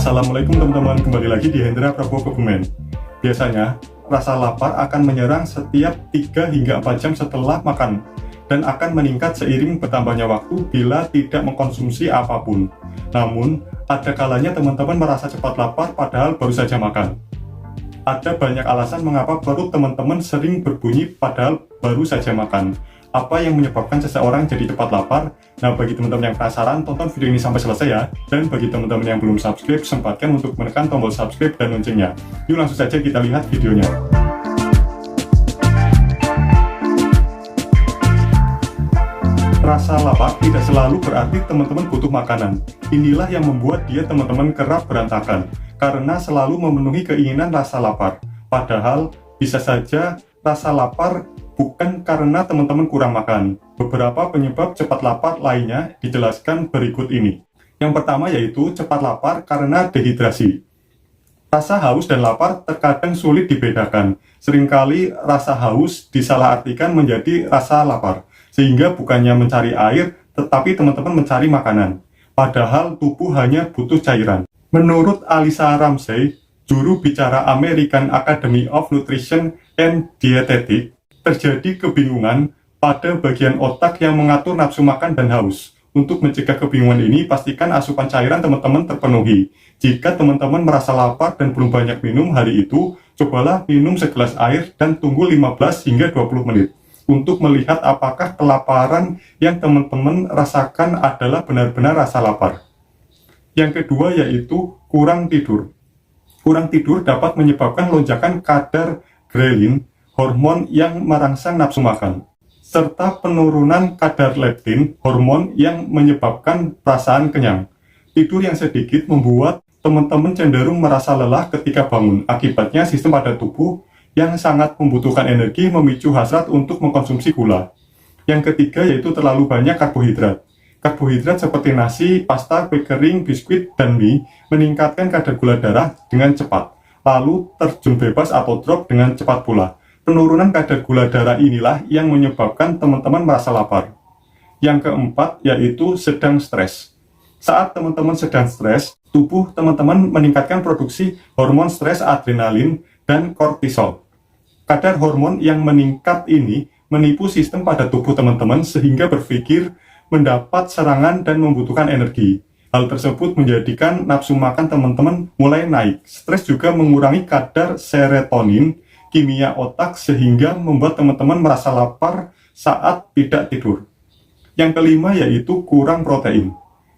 Assalamualaikum teman-teman, kembali lagi di Hendra Prabowo Kebumen. Biasanya, rasa lapar akan menyerang setiap 3 hingga 4 jam setelah makan dan akan meningkat seiring bertambahnya waktu bila tidak mengkonsumsi apapun. Namun, ada kalanya teman-teman merasa cepat lapar padahal baru saja makan. Ada banyak alasan mengapa perut teman-teman sering berbunyi padahal baru saja makan. Apa yang menyebabkan seseorang jadi cepat lapar? Nah, bagi teman-teman yang penasaran, tonton video ini sampai selesai ya. Dan bagi teman-teman yang belum subscribe, sempatkan untuk menekan tombol subscribe dan loncengnya. Yuk langsung saja kita lihat videonya. Rasa lapar tidak selalu berarti teman-teman butuh makanan. Inilah yang membuat dia teman-teman kerap berantakan, karena selalu memenuhi keinginan rasa lapar. Padahal, bisa saja rasa lapar bukan karena teman-teman kurang makan. Beberapa penyebab cepat lapar lainnya dijelaskan berikut ini. Yang pertama yaitu cepat lapar karena dehidrasi. Rasa haus dan lapar terkadang sulit dibedakan. Seringkali rasa haus disalahartikan menjadi rasa lapar, sehingga bukannya mencari air, tetapi teman-teman mencari makanan. Padahal tubuh hanya butuh cairan. Menurut Alisa Ramsey, juru bicara American Academy of Nutrition and Dietetics, terjadi kebingungan pada bagian otak yang mengatur nafsu makan dan haus. Untuk mencegah kebingungan ini, pastikan asupan cairan teman-teman terpenuhi. Jika teman-teman merasa lapar dan belum banyak minum hari itu, cobalah minum segelas air dan tunggu 15 hingga 20 menit untuk melihat apakah kelaparan yang teman-teman rasakan adalah benar-benar rasa lapar. Yang kedua yaitu kurang tidur. Kurang tidur dapat menyebabkan lonjakan kadar grelin, hormon yang merangsang nafsu makan, serta penurunan kadar leptin, hormon yang menyebabkan perasaan kenyang. Tidur yang sedikit membuat teman-teman cenderung merasa lelah ketika bangun. Akibatnya sistem pada tubuh yang sangat membutuhkan energi memicu hasrat untuk mengkonsumsi gula. Yang ketiga yaitu terlalu banyak karbohidrat. Karbohidrat seperti nasi, pasta, kue kering, biskuit, dan mie meningkatkan kadar gula darah dengan cepat, lalu terjun bebas atau drop dengan cepat pula. Penurunan kadar gula darah inilah yang menyebabkan teman-teman merasa lapar. Yang keempat yaitu sedang stres. Saat teman-teman sedang stres, tubuh teman-teman meningkatkan produksi hormon stres adrenalin dan kortisol. Kadar hormon yang meningkat ini menipu sistem pada tubuh teman-teman sehingga berpikir mendapat serangan dan membutuhkan energi. Hal tersebut menjadikan nafsu makan teman-teman mulai naik. Stres juga mengurangi kadar serotonin, kimia otak, sehingga membuat teman-teman merasa lapar saat tidak tidur. Yang kelima yaitu kurang protein.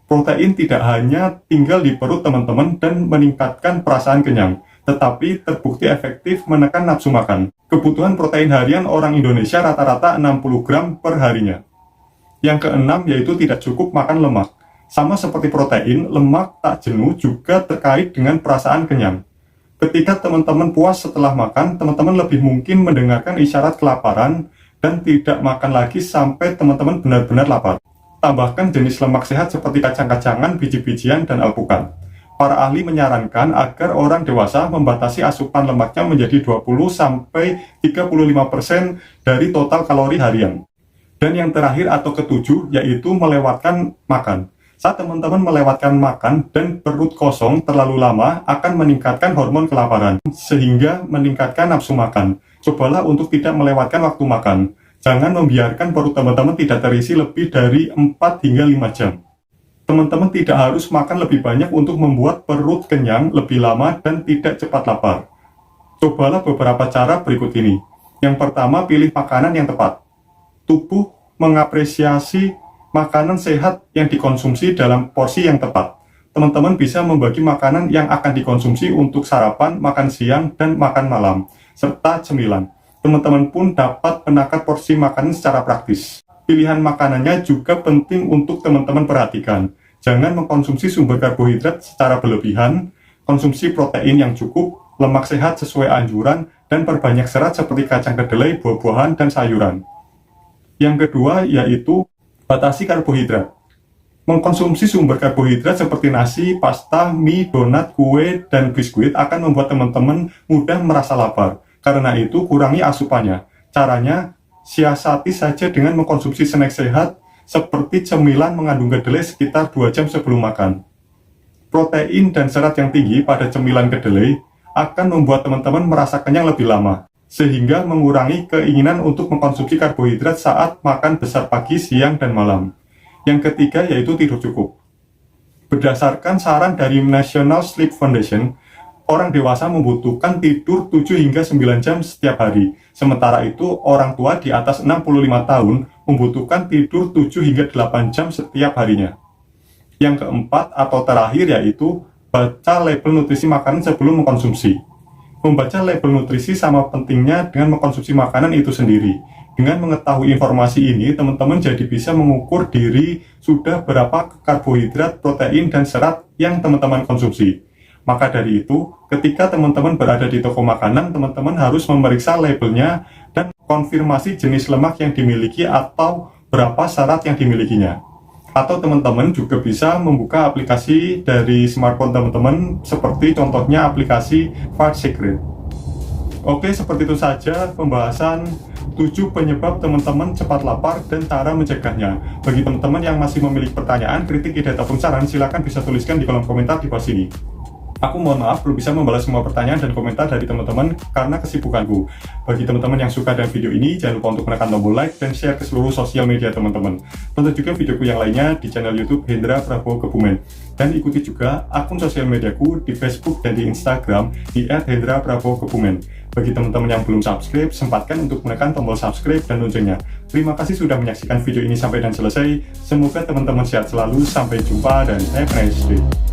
Protein tidak hanya tinggal di perut teman-teman dan meningkatkan perasaan kenyang, tetapi terbukti efektif menekan nafsu makan. Kebutuhan protein harian orang Indonesia rata-rata 60 gram per harinya. Yang keenam yaitu tidak cukup makan lemak. Sama seperti protein, lemak tak jenuh juga terkait dengan perasaan kenyang. Ketika teman-teman puas setelah makan, teman-teman lebih mungkin mendengarkan isyarat kelaparan dan tidak makan lagi sampai teman-teman benar-benar lapar. Tambahkan jenis lemak sehat seperti kacang-kacangan, biji-bijian, dan alpukat. Para ahli menyarankan agar orang dewasa membatasi asupan lemaknya menjadi 20-35% dari total kalori harian. Dan yang terakhir atau ketujuh yaitu melewatkan makan. Saat teman-teman melewatkan makan dan perut kosong terlalu lama akan meningkatkan hormon kelaparan, sehingga meningkatkan nafsu makan. Cobalah untuk tidak melewatkan waktu makan. Jangan membiarkan perut teman-teman tidak terisi lebih dari 4 hingga 5 jam. Teman-teman tidak harus makan lebih banyak untuk membuat perut kenyang lebih lama dan tidak cepat lapar. Cobalah beberapa cara berikut ini. Yang pertama, pilih makanan yang tepat. Tubuh mengapresiasi makanan sehat yang dikonsumsi dalam porsi yang tepat. Teman-teman bisa membagi makanan yang akan dikonsumsi untuk sarapan, makan siang, dan makan malam, serta cemilan. Teman-teman pun dapat menakar porsi makanan secara praktis. Pilihan makanannya juga penting untuk teman-teman perhatikan. Jangan mengkonsumsi sumber karbohidrat secara berlebihan, konsumsi protein yang cukup, lemak sehat sesuai anjuran, dan perbanyak serat seperti kacang kedelai, buah-buahan, dan sayuran. Yang kedua yaitu batasi karbohidrat. Mengkonsumsi sumber karbohidrat seperti nasi, pasta, mie, donat, kue, dan biskuit akan membuat teman-teman mudah merasa lapar. Karena itu, kurangi asupannya. Caranya, siasati saja dengan mengkonsumsi snack sehat seperti cemilan mengandung kedelai sekitar 2 jam sebelum makan. protein dan serat yang tinggi pada cemilan kedelai akan membuat teman-teman merasa kenyang lebih lama, sehingga mengurangi keinginan untuk mengkonsumsi karbohidrat saat makan besar pagi, siang, dan malam. Yang ketiga yaitu tidur cukup. Berdasarkan saran dari National Sleep Foundation, orang dewasa membutuhkan tidur 7 hingga 9 jam setiap hari. Sementara itu, orang tua di atas 65 tahun membutuhkan tidur 7 hingga 8 jam setiap harinya. Yang keempat atau terakhir yaitu baca label nutrisi makanan sebelum mengkonsumsi. Membaca label nutrisi sama pentingnya dengan mengkonsumsi makanan itu sendiri. Dengan mengetahui informasi ini, teman-teman jadi bisa mengukur diri sudah berapa karbohidrat, protein, dan serat yang teman-teman konsumsi. Maka dari itu, ketika teman-teman berada di toko makanan, teman-teman harus memeriksa labelnya dan konfirmasi jenis lemak yang dimiliki atau berapa serat yang dimilikinya. Atau teman-teman juga bisa membuka aplikasi dari smartphone teman-teman, seperti contohnya aplikasi Fat Secret. Oke, seperti itu saja pembahasan 7 penyebab teman-teman cepat lapar dan cara mencegahnya. Bagi teman-teman yang masih memiliki pertanyaan, kritik, ide, ataupun saran, silakan bisa tuliskan di kolom komentar di bawah sini. Aku mohon maaf belum bisa membalas semua pertanyaan dan komentar dari teman-teman karena kesibukanku. Bagi teman-teman yang suka dengan video ini, jangan lupa untuk menekan tombol like dan share ke seluruh sosial media teman-teman. Tonton juga videoku yang lainnya di channel YouTube Hendra Prabowo Kebumen. Dan ikuti juga akun sosial mediaku di Facebook dan di Instagram di @hendra_prabowo_kebumen. Bagi teman-teman yang belum subscribe, sempatkan untuk menekan tombol subscribe dan loncengnya. Terima kasih sudah menyaksikan video ini sampai dan selesai. Semoga teman-teman sehat selalu. Sampai jumpa dan have a nice day.